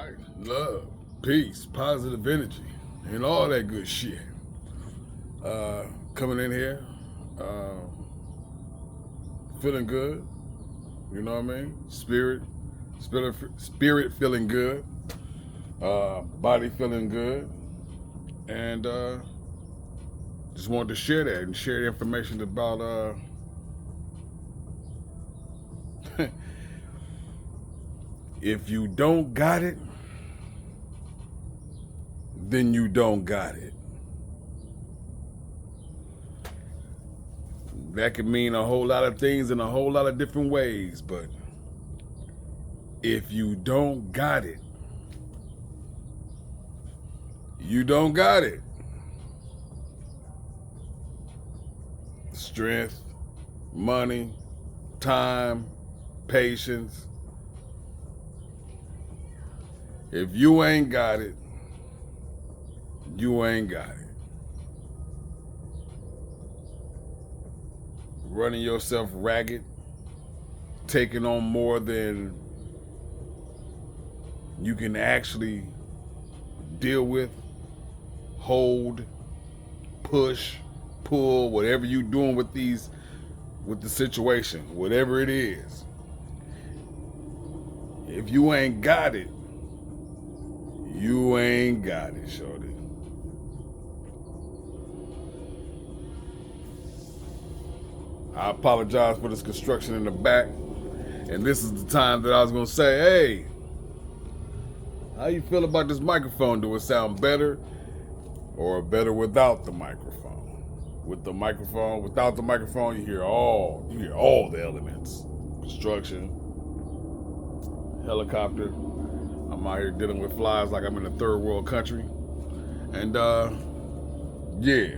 right? Love, peace, positive energy, and all that good shit. Coming in here, uh, feeling good. You know what I mean? Spirit feeling good. Body feeling good, and just wanted to share that and share the information about. If you don't got it, then you don't got it. That could mean a whole lot of things in a whole lot of different ways, but if you don't got it, you don't got it. Strength, money, time, patience. If you ain't got it, you ain't got it. Running yourself ragged, taking on more than you can actually deal with, hold, push, pull, whatever you doing with the situation, whatever it is. If you ain't got it, you ain't got it, shorty. I apologize for this construction in the back. And this is the time that I was gonna say, hey, how you feel about this microphone? Do it sound better or better without the microphone? With the microphone, without the microphone, you hear all the elements. Construction, helicopter. I'm out here dealing with flies like I'm in a third world country. And yeah.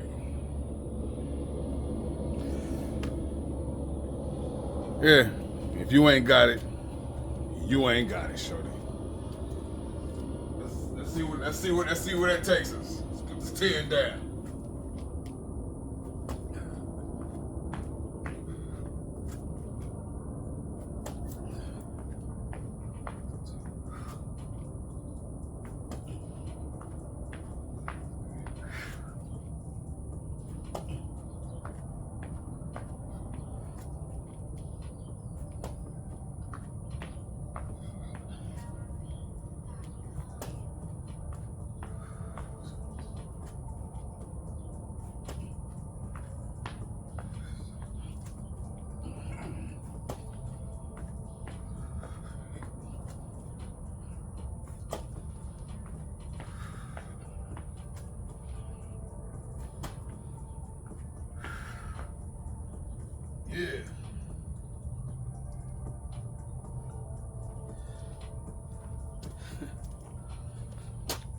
Yeah, if you ain't got it, you ain't got it, shorty. Let's see where that takes us. Let's put this 10 down. Yeah.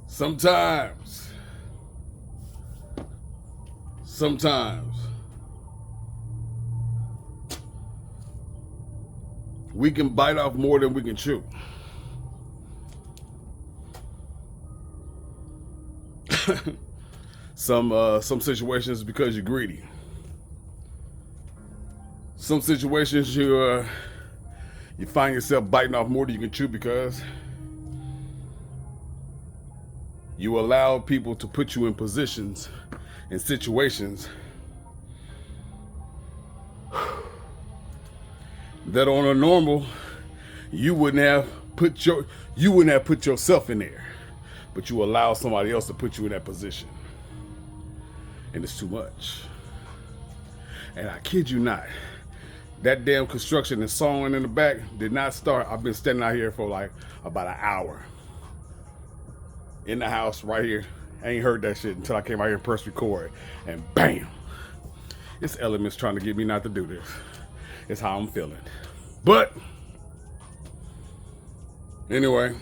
Sometimes we can bite off more than we can chew. Some situations because you're greedy. Some situations you find yourself biting off more than you can chew because you allow people to put you in positions and situations that on a normal you wouldn't have put yourself in there, but you allow somebody else to put you in that position, and it's too much. And I kid you not, that damn construction and sawing in the back did not start. I've been standing out here for like about an hour in the house right here. I ain't heard that shit until I came out here and pressed record, and bam, it's elements trying to get me not to do this. It's how I'm feeling. But anyway,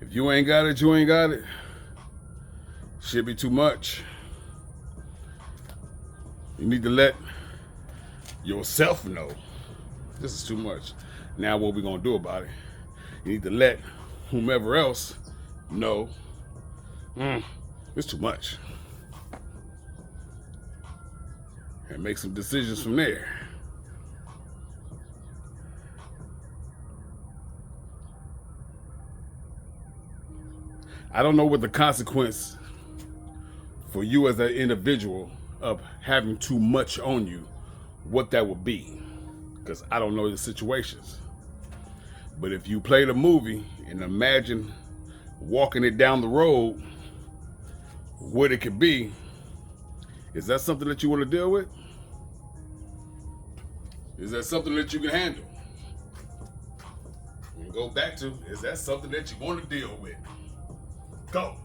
if you ain't got it, you ain't got it. Should be too much. You need to let yourself know this is too much. Now what we gonna do about it? You need to let whomever else know it's too much. And make some decisions from there. I don't know what the consequence for you as an individual of having too much on you, what that would be, because I don't know the situations. But if you play the movie and imagine walking it down the road, what it could be, is that something that you want to deal with? Is that something that you can handle? And go back to, is that something that you want to deal with? Go.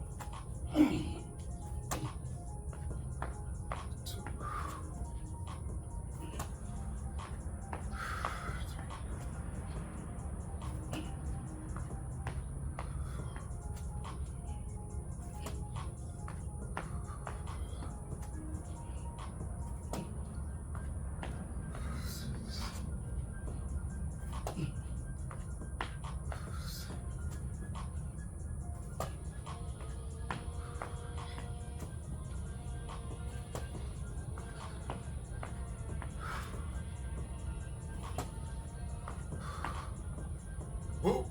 Whoa.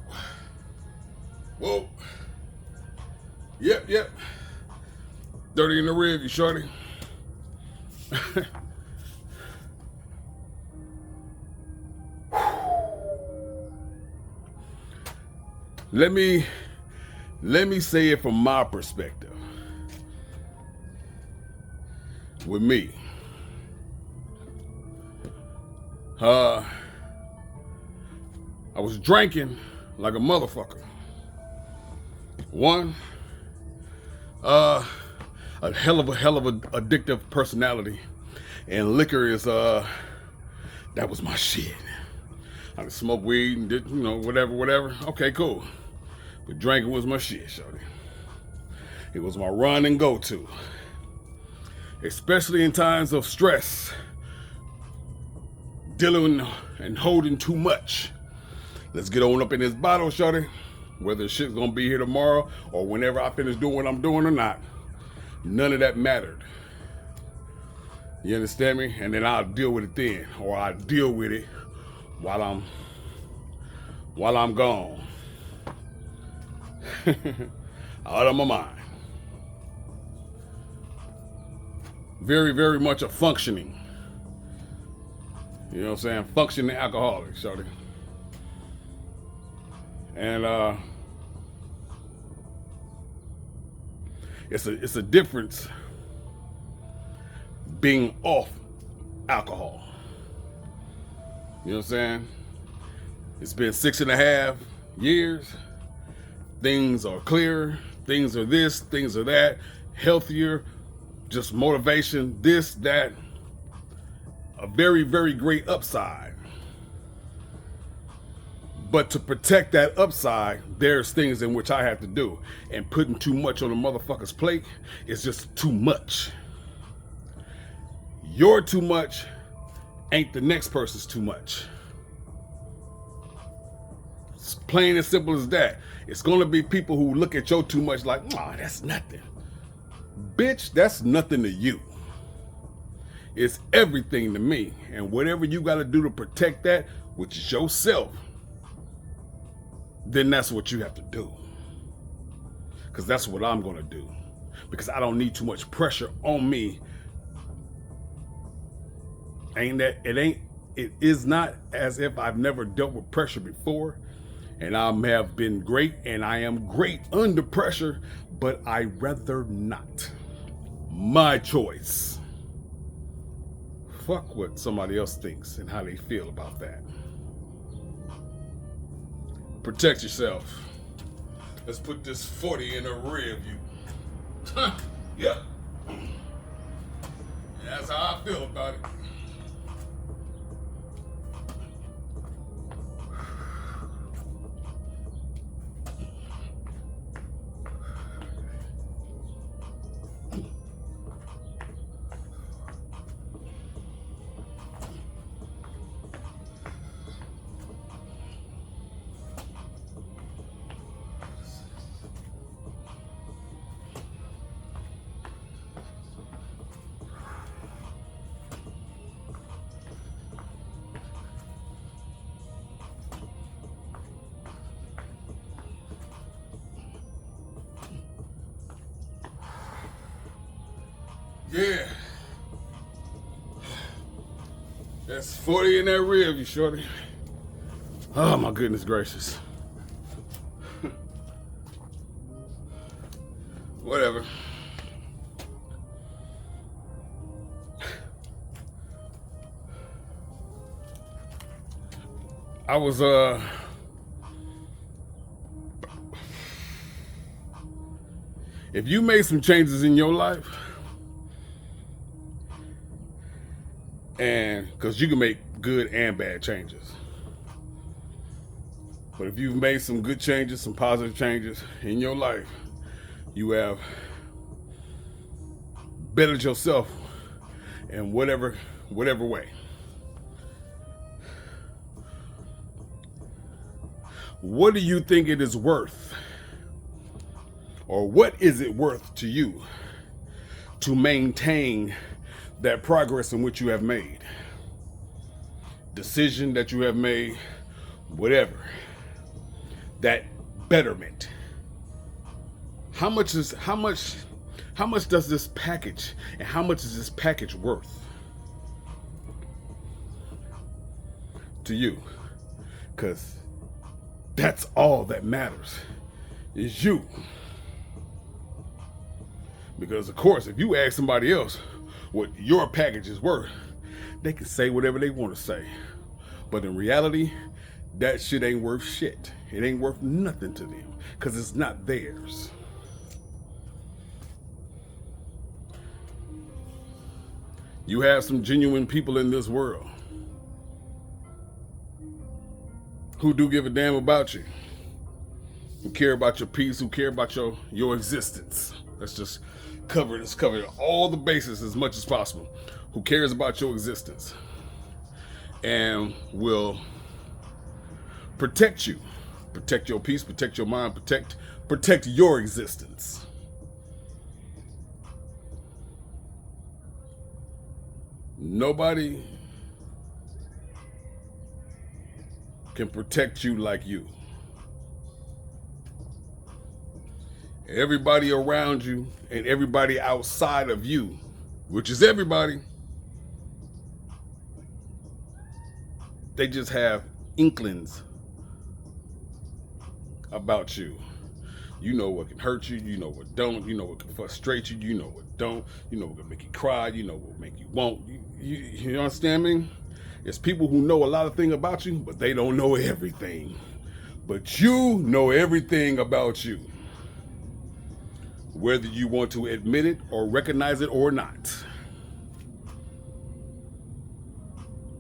Whoa. Yep. 30 in the rear, you shorty. Let me say it from my perspective. With me. I was drinking like a motherfucker. One, a hell of a addictive personality, and liquor is that was my shit. I could smoke weed and did, whatever. Okay, cool. But drinking was my shit, shorty. It was my run and go to, especially in times of stress, dealing and holding too much. Let's get on up in this bottle, shorty. Whether shit's gonna be here tomorrow or whenever I finish doing what I'm doing or not, none of that mattered. You understand me? And then I'll deal with it then, or I'll deal with it while I'm gone. Out of my mind. Very, very much a functioning. You know what I'm saying? Functioning alcoholic, shorty. And it's a difference being off alcohol. You know what I'm saying? It's been 6.5 years. Things are clearer. Things are this, things are that. Healthier, just motivation, this, that. A very, very great upside. But to protect that upside, there's things in which I have to do. And putting too much on a motherfucker's plate is just too much. Your too much ain't the next person's too much. It's plain and simple as that. It's gonna be people who look at your too much like, nah, that's nothing. Bitch, that's nothing to you. It's everything to me. And whatever you gotta do to protect that, which is yourself, then that's what you have to do. Because that's what I'm gonna do. Because I don't need too much pressure on me. It is not as if I've never dealt with pressure before. And I have been great, and I am great under pressure, but I'd rather not. My choice. Fuck what somebody else thinks and how they feel about that. Protect yourself. Let's put this 40 in the rear view. Yep. That's how I feel about it. Yeah. That's 40 in that rear view, shorty. Oh my goodness gracious. Whatever. I was if you made some changes in your life, and because you can make good and bad changes, but if you've made some good changes, some positive changes in your life, you have bettered yourself in whatever way. What do you think it is worth? Or what is it worth to you to maintain that progress in which you have made? Decision that you have made, whatever. That betterment. How much does this package, and how much is this package worth to you? Because that's all that matters, is you. Because of course, if you ask somebody else what your package is worth, they can say whatever they want to say. But in reality, that shit ain't worth shit. It ain't worth nothing to them because it's not theirs. You have some genuine people in this world who do give a damn about you, who care about your peace, who care about your existence. Let's just cover all the bases as much as possible. Who cares about your existence and will protect you, protect your peace, protect your mind, protect your existence. Nobody can protect you like you. Everybody around you and everybody outside of you, which is everybody, they just have inklings about you. You know what can hurt you, you know what don't, you know what can frustrate you, you know what don't, you know what can make you cry, you know what will make you won't. You understand me? It's people who know a lot of things about you, but they don't know everything. But you know everything about you, whether you want to admit it or recognize it or not.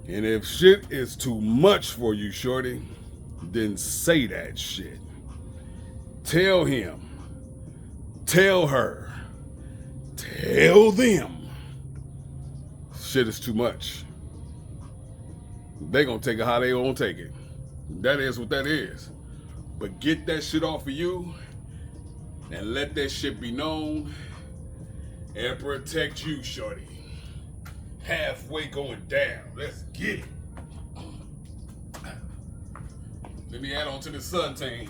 And if shit is too much for you, shorty, then say that shit. Tell him, tell her, tell them shit is too much. They gonna take it how they gonna take it. That is what that is. But get that shit off of you and let that shit be known and protect you, shorty. Halfway going down. Let's get it. Let me add on to the suntan.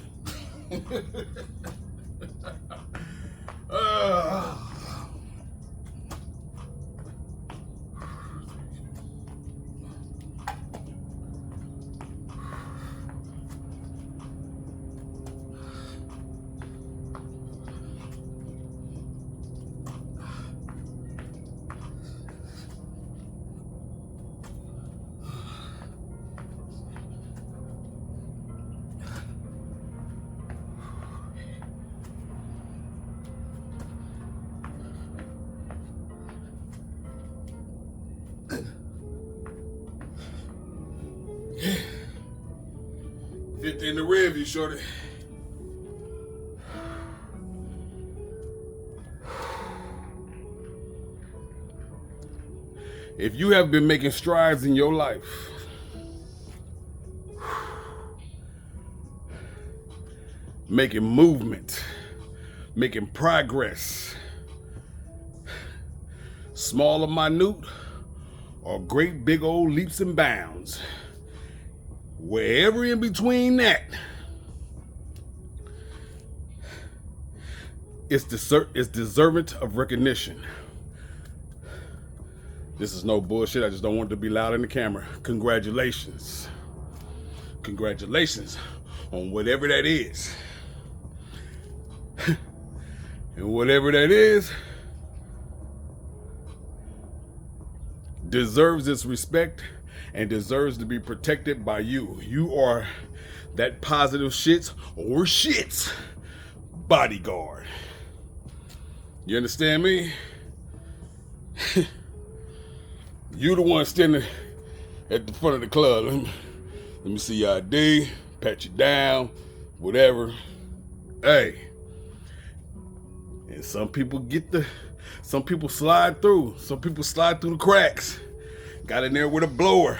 In the rear view, shorty. If you have been making strides in your life, making movement, making progress, small or minute, or great big old leaps and bounds, wherever in between that, it's deserving of recognition. This is no bullshit. I just don't want it to be loud in the camera. Congratulations. Congratulations on whatever that is. And whatever that is deserves its respect and deserves to be protected by you. You are that positive shit's or shit's bodyguard. You understand me? You the one standing at the front of the club. Let me see your ID, pat you down, whatever. Hey. And some people slide through. Some people slide through the cracks. Got in there with a blower.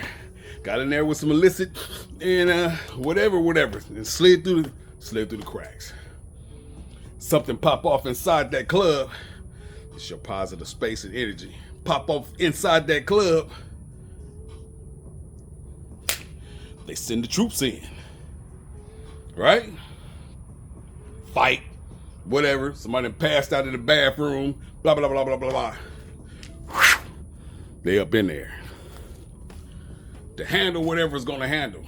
Got in there with some illicit and whatever. And slid through the cracks. Something pop off inside that club. It's your positive space and energy. Pop off inside that club. They send the troops in. Right? Fight. Whatever. Somebody passed out in the bathroom. Blah, blah, blah, blah, blah, blah. They up in there. To handle whatever's going to handle.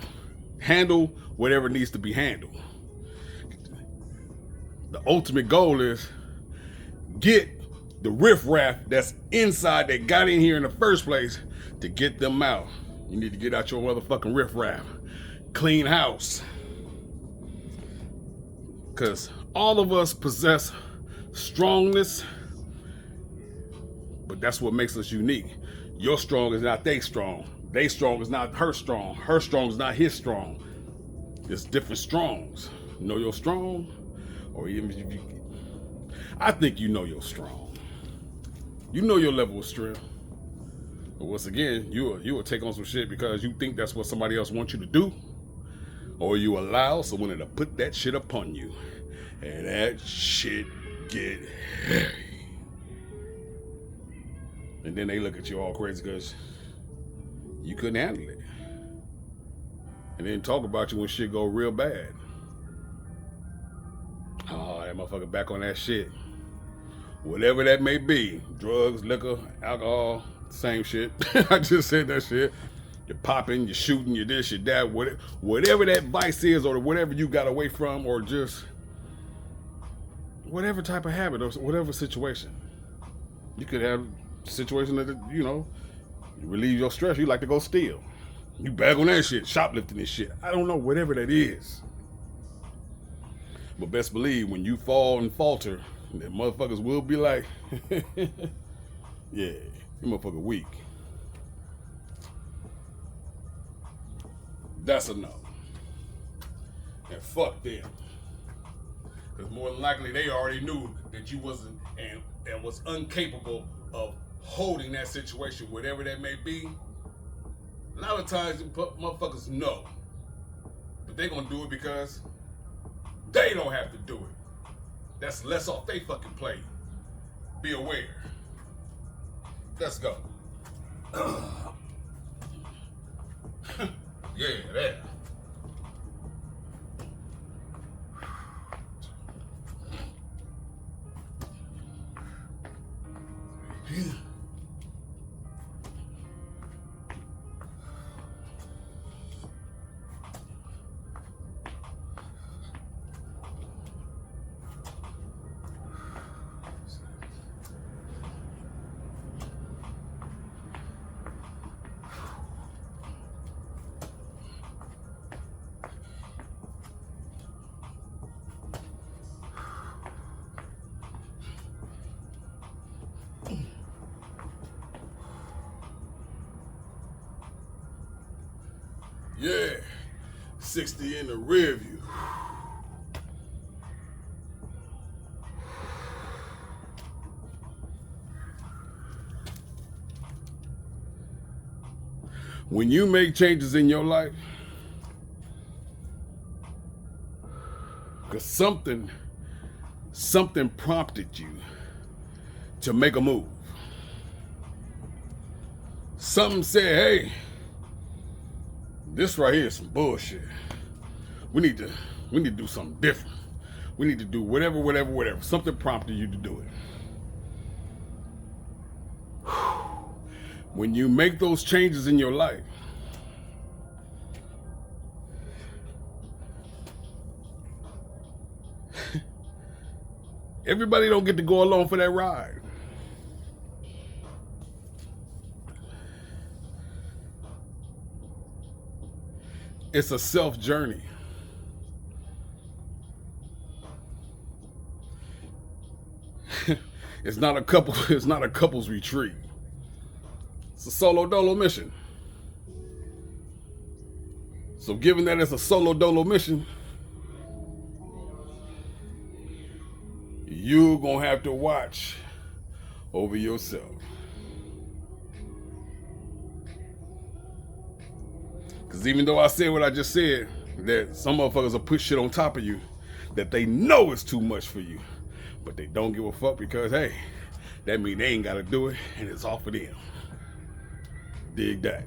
Handle whatever needs to be handled. The ultimate goal is get the riffraff that's inside that got in here in the first place to get them out. You need to get out your motherfucking riffraff. Clean house. Because all of us possess strongness, but that's what makes us unique. Your strong is not they strong. They strong is not her strong. Her strong is not his strong. It's different strongs. You know your strong? Or even if you, I think you know your strong. You know your level of strength. But once again, you will take on some shit because you think that's what somebody else wants you to do. Or you allow someone to put that shit upon you. And that shit get heavy. And then they look at you all crazy because you couldn't handle it. And then talk about you when shit go real bad. Oh, that motherfucker back on that shit. Whatever that may be. Drugs, liquor, alcohol, same shit. I just said that shit. You're popping, you're shooting, you're this, you're that. Whatever that vice is or whatever you got away from or just whatever type of habit or whatever situation. You could have a situation that, you relieve your stress. You like to go steal. You bag on that shit, shoplifting this shit. I don't know, whatever that is. But best believe when you fall and falter, the motherfuckers will be like, yeah, you motherfucker weak. That's a no. And fuck them. Because more than likely they already knew that you wasn't and was incapable of holding that situation, whatever that may be. A lot of times motherfuckers know. But they gonna do it because they don't have to do it. That's less off they fucking plate. Be aware. Let's go. Yeah, that. Yeah, 60 in the rear view. When you make changes in your life, because something prompted you to make a move. Something said, hey, this right here is some bullshit. We need to do something different. We need to do whatever. Something prompted you to do it. When you make those changes in your life, everybody don't get to go along for that ride. It's a self journey. It's not a couple's retreat. It's a solo dolo mission. So given that it's a solo dolo mission, you're gonna have to watch over yourself. Because even though I said what I just said, that some motherfuckers will put shit on top of you that they know is too much for you, but they don't give a fuck because, hey, that means they ain't got to do it, and it's off of them. Dig that.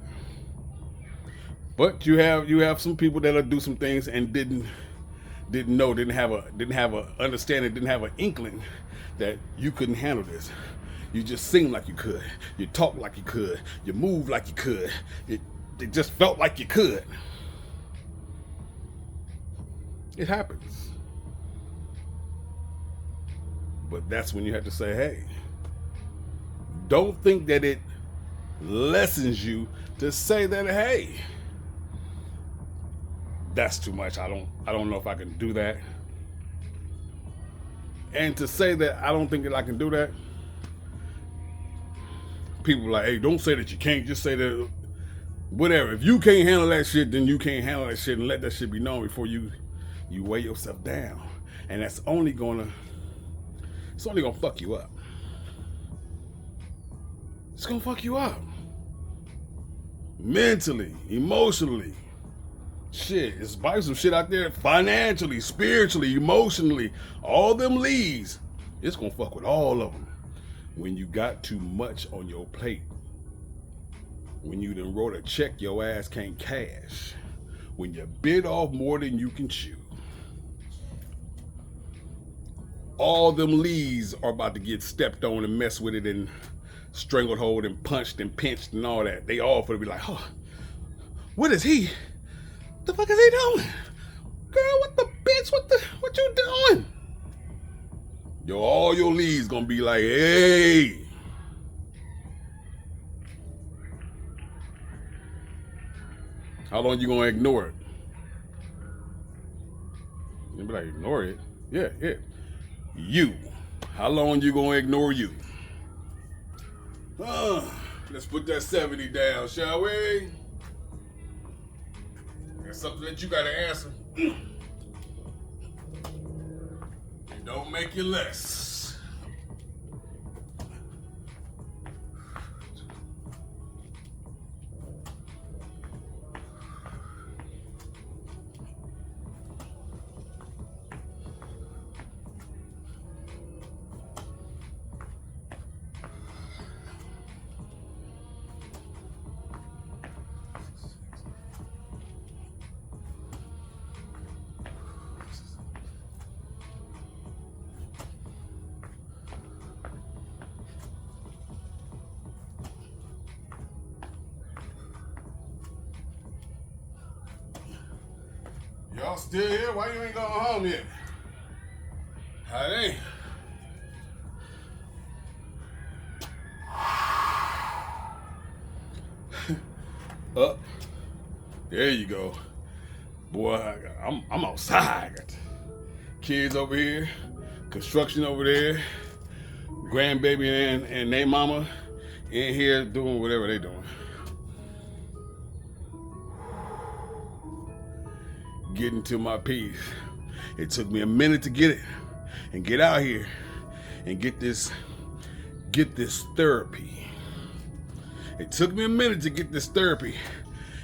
But you have some people that'll do some things and didn't have a understanding, didn't have an inkling that you couldn't handle this. You just sing like you could, you talk like you could, you move like you could. It just felt like you could. It happens. But that's when you have to say, hey, don't think that it lessens you to say that, hey, that's too much. I don't know if I can do that. And to say that I don't think that I can do that, people are like, hey, don't say that you can't, just say that whatever. If you can't handle that shit, then you can't handle that shit, and let that shit be known before you weigh yourself down. And that's only gonna fuck you up. It's gonna fuck you up. Mentally, emotionally. Shit, it's probably some shit out there financially, spiritually, emotionally, all them leads. It's gonna fuck with all of them. When you got too much on your plate. When you done wrote a check your ass can't cash. When you bit off more than you can chew. All them leaves are about to get stepped on and messed with it and strangled hold and punched and pinched and all that. They all for to be like, oh, what is he? What the fuck is he doing? Girl, what the bitch? What you doing? Yo, all your leads gonna be like, hey. How long you gonna ignore it? You be like, ignore it? Yeah. You. How long you gonna ignore you? Let's put that 70 down, shall we? That's something that you gotta answer. It don't make you less. Y'all still here? Why you ain't going home yet? Hey. Up. There you go. Boy, I'm outside. Got kids over here, construction over there, grandbaby and they mama in here doing whatever they doing. Getting to my piece. It took me a minute to get it and get out here and get this therapy. It took me a minute to get this therapy,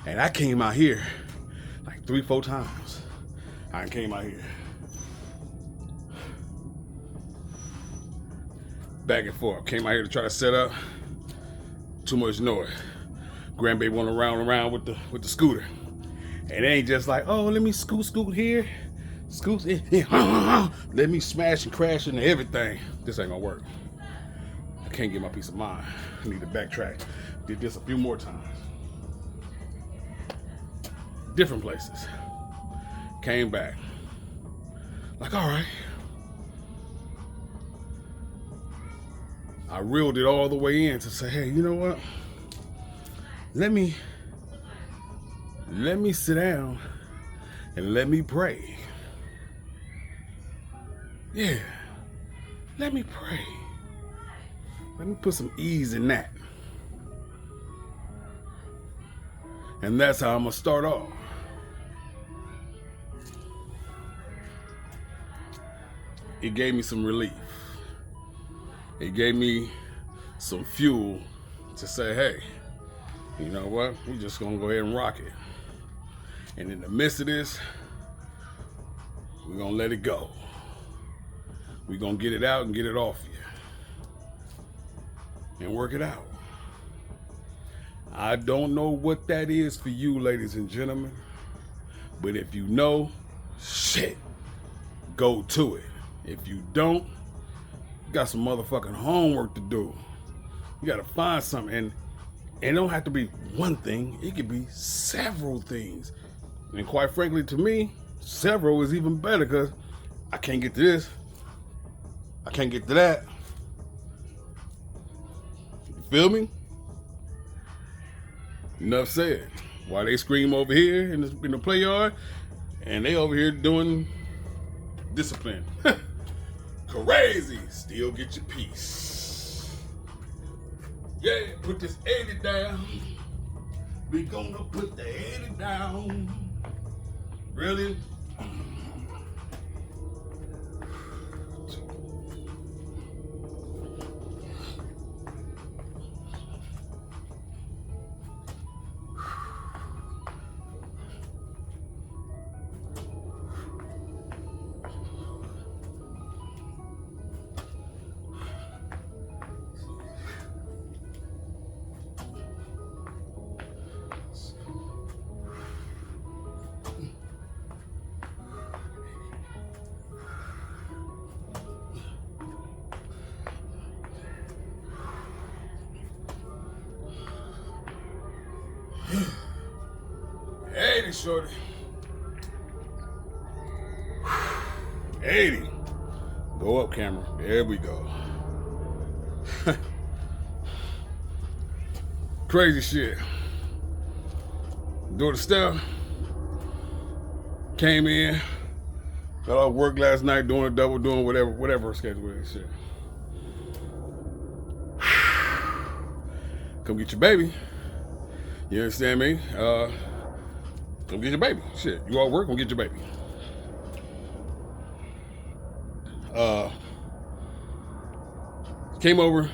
and I came out here like 3-4 times. I came out here back and forth. Came out here to try to set up. Too much noise. Grandbaby went around with the scooter. And it ain't just like, oh, let me scoot here, scoot in, let me smash and crash into everything. This ain't gonna work. I can't get my peace of mind. I need to backtrack. Did this a few more times. Different places. Came back. Like, all right. I reeled it all the way in to say, hey, you know what? Let me sit down and let me pray. Yeah. Let me pray. Let me put some ease in that. And that's how I'm going to start off. It gave me some relief. It gave me some fuel to say, hey, you know what? We're just going to go ahead and rock it. And in the midst of this, we're going to let it go. We're going to get it out and get it off you. And work it out. I don't know what that is for you, ladies and gentlemen. But if you know, shit, go to it. If you don't, you got some motherfucking homework to do. You got to find something. And it don't have to be one thing. It could be several things. And quite frankly, to me, several is even better because I can't get to this. I can't get to that. You feel me? Enough said. While they scream over here in the play yard, and they over here doing discipline. Crazy. Still get your piece. Yeah, put this 80 down. We gonna put the 80 down. Really? Hey, shorty. 80. Go up, camera. There we go. Crazy shit. Daughter Steph came in. Got off work last night doing a double, doing whatever her schedule is. Shit. Come get your baby. You understand me? Come get your baby. Shit, you all work, come get your baby. Came over,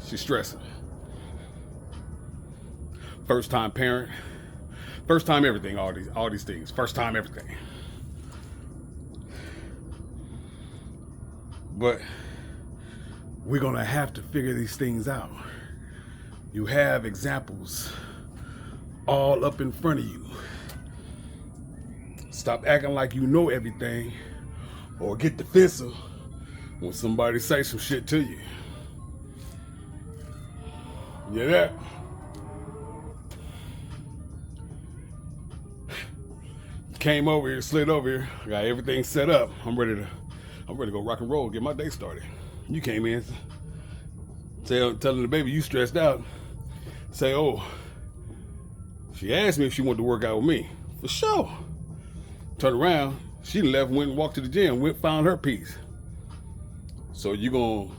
she's stressing. First time parent, first time everything, all these things. First time everything. But we're gonna have to figure these things out. You have examples all up in front of you. Stop acting like you know everything or get defensive when somebody say some shit to you. You hear that? Came over here, slid over here, got everything set up. I'm ready to go rock and roll, get my day started. You came in telling the baby you stressed out. Say, oh, she asked me if she wanted to work out with me. For sure. Turn around, she left, went and walked to the gym, found her piece. So you gonna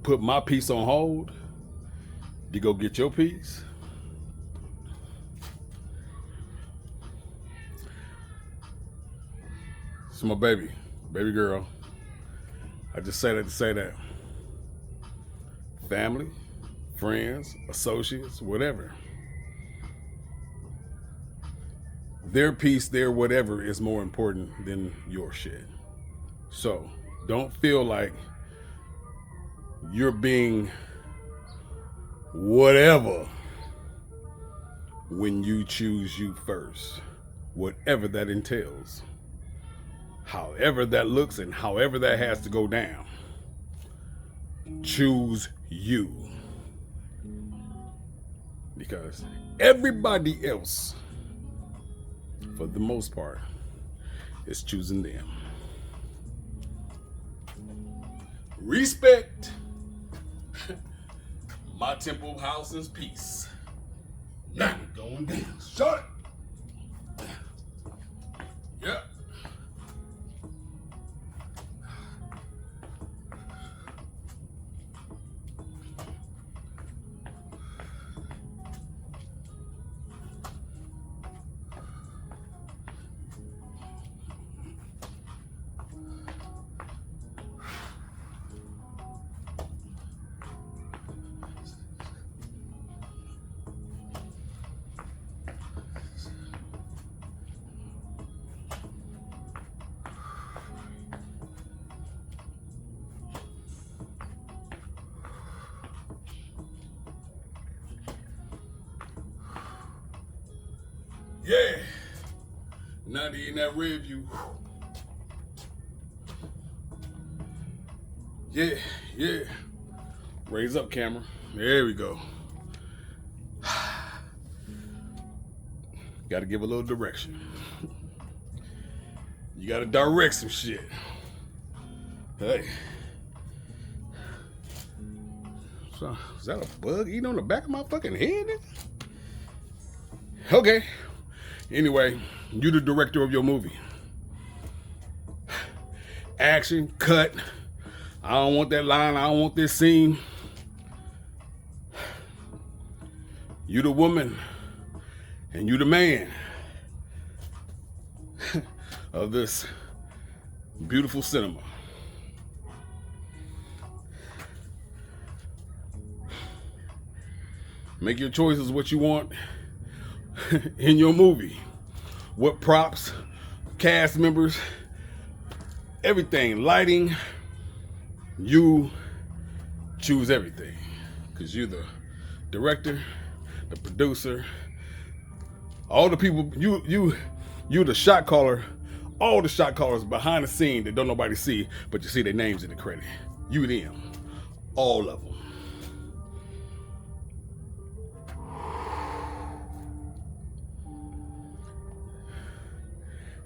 put my piece on hold? You go get your piece? It's my baby girl. I just say that to say that. Family, friends, associates, whatever. Their piece, their whatever is more important than your shit. So don't feel like you're being whatever when you choose you first, whatever that entails, however that looks and however that has to go down. Choose you. because everybody else, for the most part, is choosing them. Respect my temple house's peace. Not going down. Shut it. Yep. Yeah. 90 in that rear view. Yeah, yeah. Raise up, camera. There we go. Got to give a little direction. You got to direct some shit. Hey. So, is that a bug eating on the back of my fucking head? Okay. Anyway, you the director of your movie. Action, cut. I don't want that line. I don't want this scene. You the woman and you the man of this beautiful cinema. Make your choices what you want in your movie. What props, cast members, everything, lighting, you choose everything. Because you're the director, the producer, all the people, you the shot caller, all the shot callers behind the scene that don't nobody see, but you see their names in the credit. You them. All of them.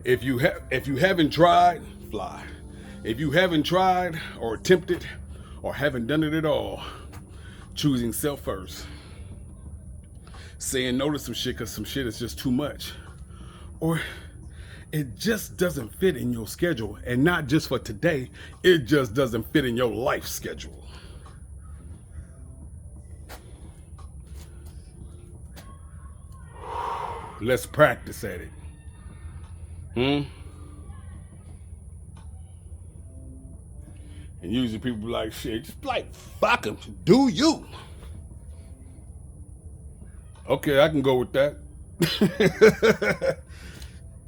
If you haven't tried, fly. If you haven't tried or attempted or haven't done it at all, choosing self first. Saying no to some shit because some shit is just too much. Or it just doesn't fit in your schedule. And not just for today, it just doesn't fit in your life schedule. Let's practice at it. And usually people be like, shit, just like, fuck him, do you? Okay, I can go with that.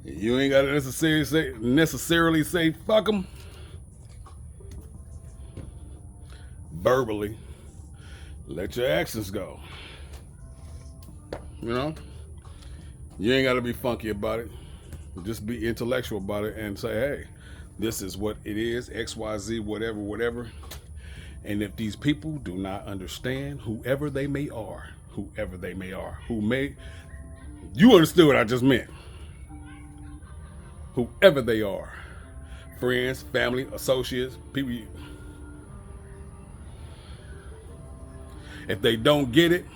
You ain't gotta necessarily say fuck him. Verbally, let your actions go. You know? You ain't gotta be funky about it. Just be intellectual about it and say, hey, this is what it is, XYZ, whatever. And if these people do not understand, whoever they may are, you understood what I just meant. Whoever they are, friends, family, associates, people. If they don't get it,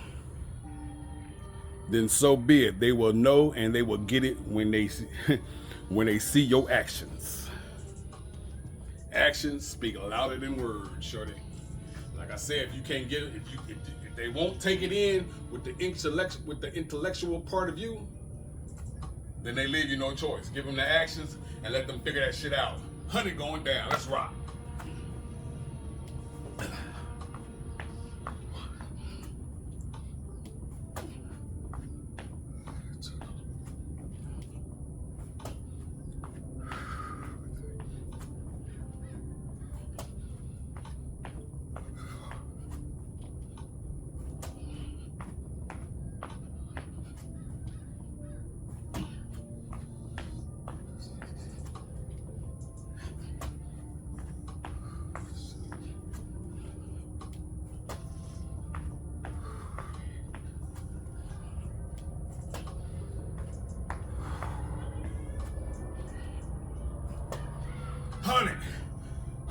then so be it. They will know and they will get it when they see your actions. Actions speak louder than words, shorty. Like I said, if you can't get it, if they won't take it in with the intellectual part of you, then they leave you no choice. Give them the actions and let them figure that shit out. Honey going down. Let's rock.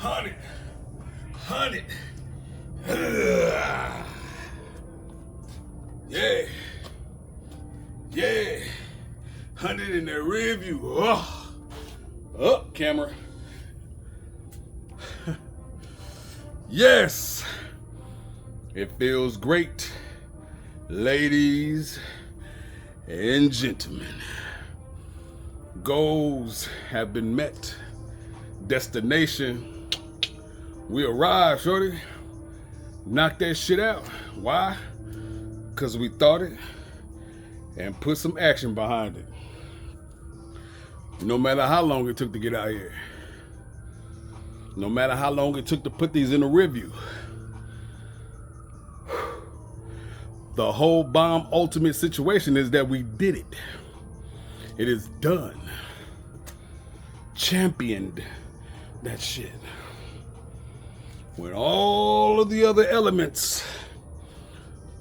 100. 100. Yeah. Yeah. 100 in the rear view. Oh. Up, camera. Yes. It feels great, ladies and gentlemen. Goals have been met. Destination, we arrived, shorty. Knock that shit out. Why? Because we thought it and put some action behind it. No matter how long it took to get out here. No matter how long it took to put these in the review. The whole bomb ultimate situation is that we did it. It is done. Championed that shit. When all of the other elements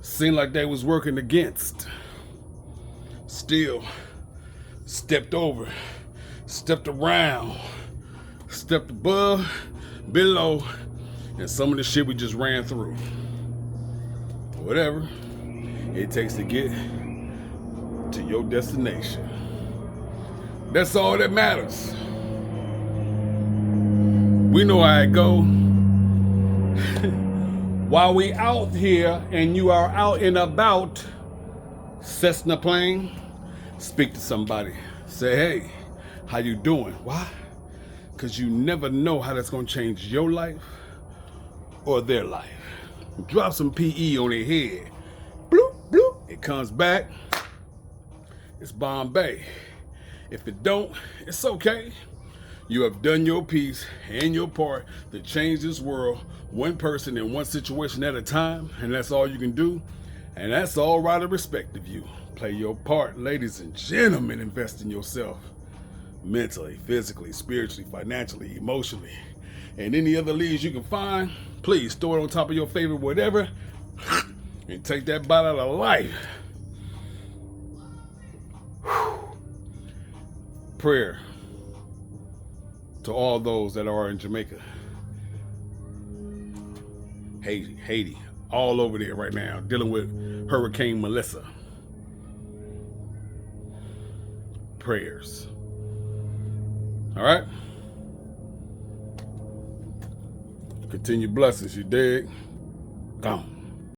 seemed like they was working against, still stepped over, stepped around, stepped above, below, and some of the shit we just ran through. Whatever it takes to get to your destination. That's all that matters. We know how it go. While we out here and you are out and about, Cessna plane, speak to somebody. Say, hey, how you doing? Why? Because you never know how that's going to change your life or their life. Drop some PE on their head. Bloop, bloop. It comes back. It's Bombay. If it don't, it's okay. You have done your piece and your part to change this world one person in one situation at a time, and that's all you can do. And that's all right and respect of you. Play your part, ladies and gentlemen. Invest in yourself. Mentally, physically, spiritually, financially, emotionally, and any other leads you can find. Please store it on top of your favorite whatever and take that bite out of life. Prayer to all those that are in Jamaica, Haiti, all over there right now, dealing with Hurricane Melissa. Prayers. All right? Continue blessings, you dig? Gone.